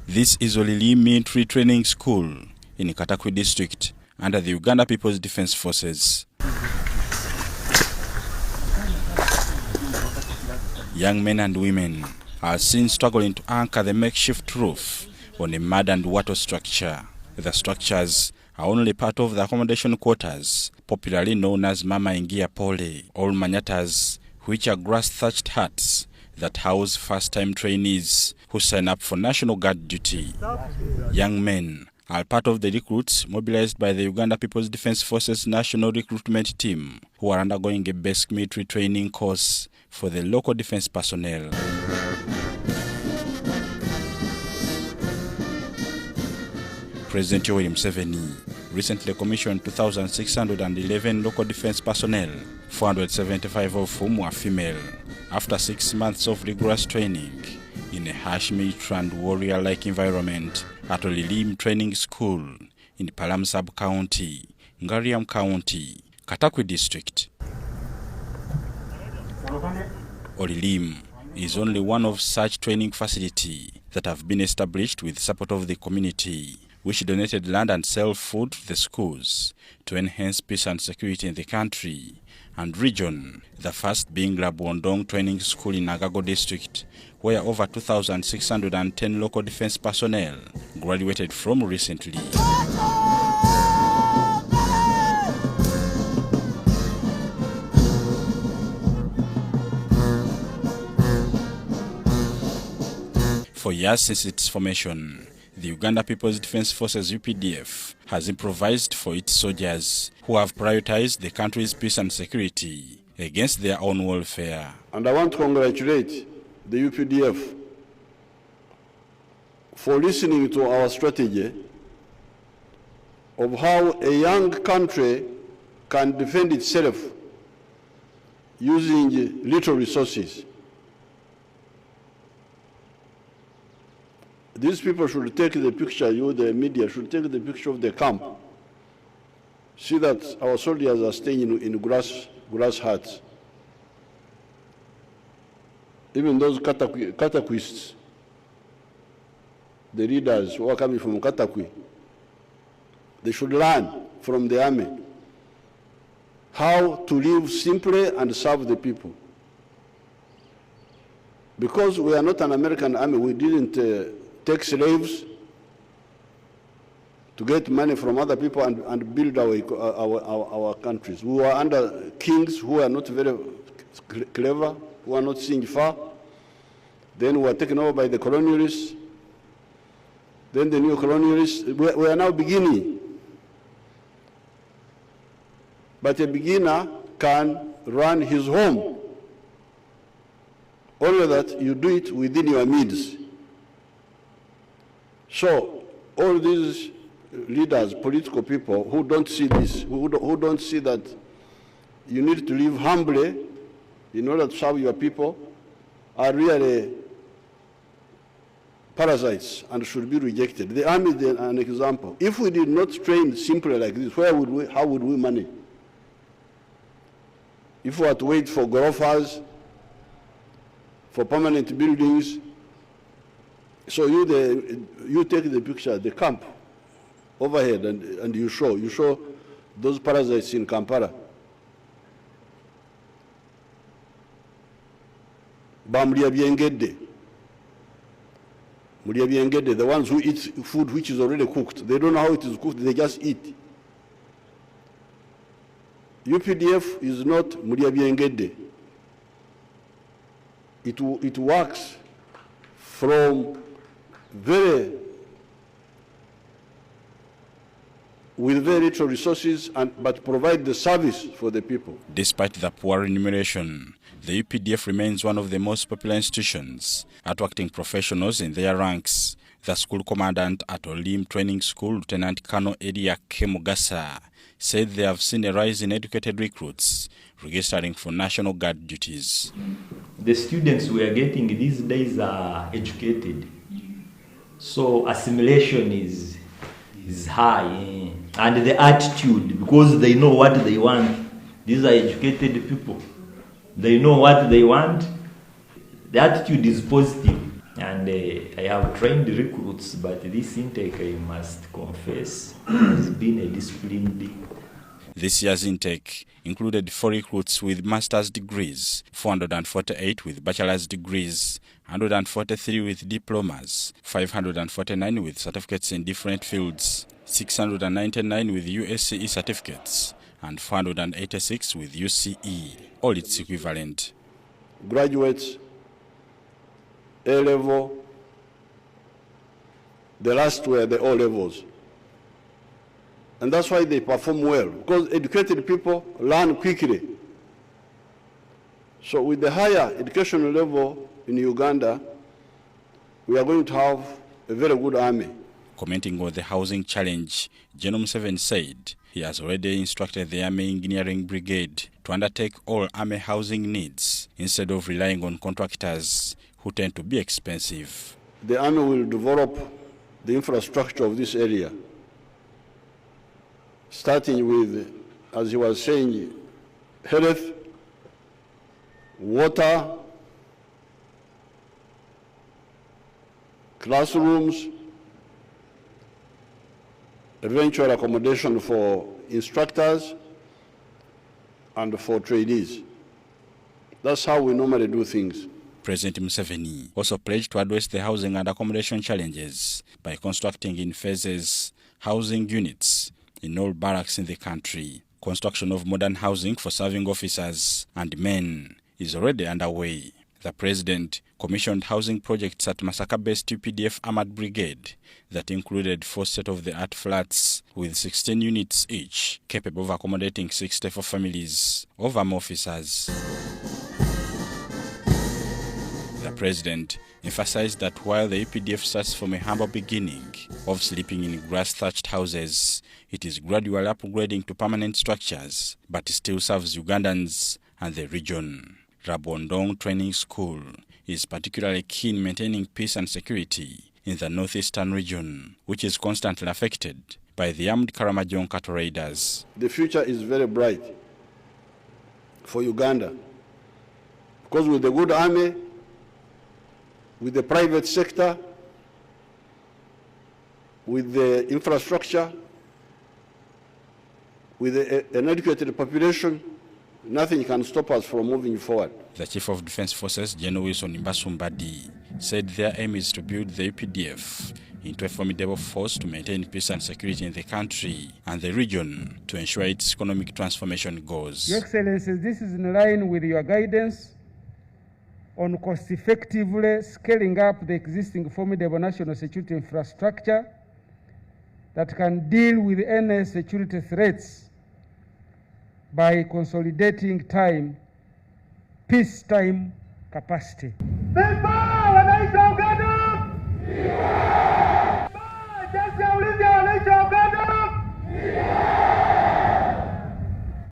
This is Olili Military Training School in Katakwi district under the Uganda People's Defense Forces. Young men and women are seen struggling to anchor the makeshift roof on a mud and water structure. The structures are only part of the accommodation quarters, popularly known as Mama Ingia Pole, or Manyatas, which are grass-thatched huts that house first-time trainees who sign up for National Guard duty. Young men are part of the recruits mobilized by the Uganda People's Defense Forces National Recruitment Team, who are undergoing a basic military training course for the local defense personnel. President Yoweri Museveni recently commissioned 2,611 local defense personnel, 475 of whom were female, after 6 months of rigorous training in a harsh military and warrior-like environment at Olili Training School in Palam Sub-County, Ngariam County, Katakwi District. Olili is only one of such training facilities that have been established with support of the community, which donated land and sell food to the schools to enhance peace and security in the country and region, the first being Labwondong Training School in Agago District, where over 2,610 local defense personnel graduated from recently. For years since its formation, the Uganda People's Defense Forces UPDF has improvised for its soldiers who have prioritized the country's peace and security against their own welfare. And I want to congratulate the UPDF for listening to our strategy of how a young country can defend itself using little resources. These people should take the picture, you, the media, should take the picture of the camp. See that our soldiers are staying in grass huts. Even those Katakwists, the leaders who are coming from Katakwi, they should learn from the army how to live simply and serve the people. Because we are not an American army, we didn't take slaves to get money from other people and build our countries. We were under kings who are not very clever, who are not seeing far. Then we were taken over by the colonialists. Then the new colonialists. We are now beginning. But a beginner can run his home. Only that you do it within your means. So all these leaders, political people who don't see this, who don't see that you need to live humbly in order to serve your people, are really parasites and should be rejected. The army is an example. If we did not train simply like this, how would we manage? If we had to wait for gorofas, for permanent buildings. So you take the picture, the camp overhead, and you show those parasites in Kampala. The ones who eat food which is already cooked. They don't know how it is cooked, they just eat. UPDF is not Muriabiengede. It works from with very little resources, but provide the service for the people. Despite the poor remuneration, the UPDF remains one of the most popular institutions, attracting professionals in their ranks. The school commandant at Olili Training School, Lieutenant Colonel Elia Kemugasa, said they have seen a rise in educated recruits registering for National Guard duties. The students we are getting these days are educated, so assimilation is high, and the attitude, because they know what they want. These are educated people. They know what they want. The attitude is positive. And I have trained recruits, but this intake, I must confess, has been a disciplined. This year's intake included 4 recruits with master's degrees, 448 with bachelor's degrees, 143 with diplomas, 549 with certificates in different fields, 699 with USCE certificates, and 486 with UCE, or its equivalent. Graduates, A-level, the last were the O-levels. And that's why they perform well, because educated people learn quickly. So with the higher education level in Uganda, we are going to have a very good army. Commenting on the housing challenge, General Museveni said he has already instructed the Army Engineering Brigade to undertake all army housing needs instead of relying on contractors who tend to be expensive. The army will develop the infrastructure of this area, starting with, as he was saying, health, water, classrooms, eventual accommodation for instructors and for trainees. That's how we normally do things. President Museveni also pledged to address the housing and accommodation challenges by constructing in phases housing units in all barracks in the country. Construction of modern housing for serving officers and men is already underway. The president commissioned housing projects at Masaka-based Updf Armored Brigade that included 4 state-of-the-art flats with 16 units each, capable of accommodating 64 families of armed officers. The president emphasized that while the UPDF starts from a humble beginning of sleeping in grass-thatched houses, it is gradually upgrading to permanent structures, but still serves Ugandans and the region. Rabondong Training School is particularly keen in maintaining peace and security in the northeastern region, which is constantly affected by the armed Karamajong cattle raiders. The future is very bright for Uganda, because with the good army, with the private sector, with the infrastructure, with an educated population, nothing can stop us from moving forward. The Chief of Defense Forces, General Wilson Mbasumbadi, said their aim is to build the UPDF into a formidable force to maintain peace and security in the country and the region to ensure its economic transformation goals. Your Excellencies, this is in line with your guidance on cost-effectively scaling up the existing formidable national security infrastructure that can deal with any security threats by consolidating peacetime capacity.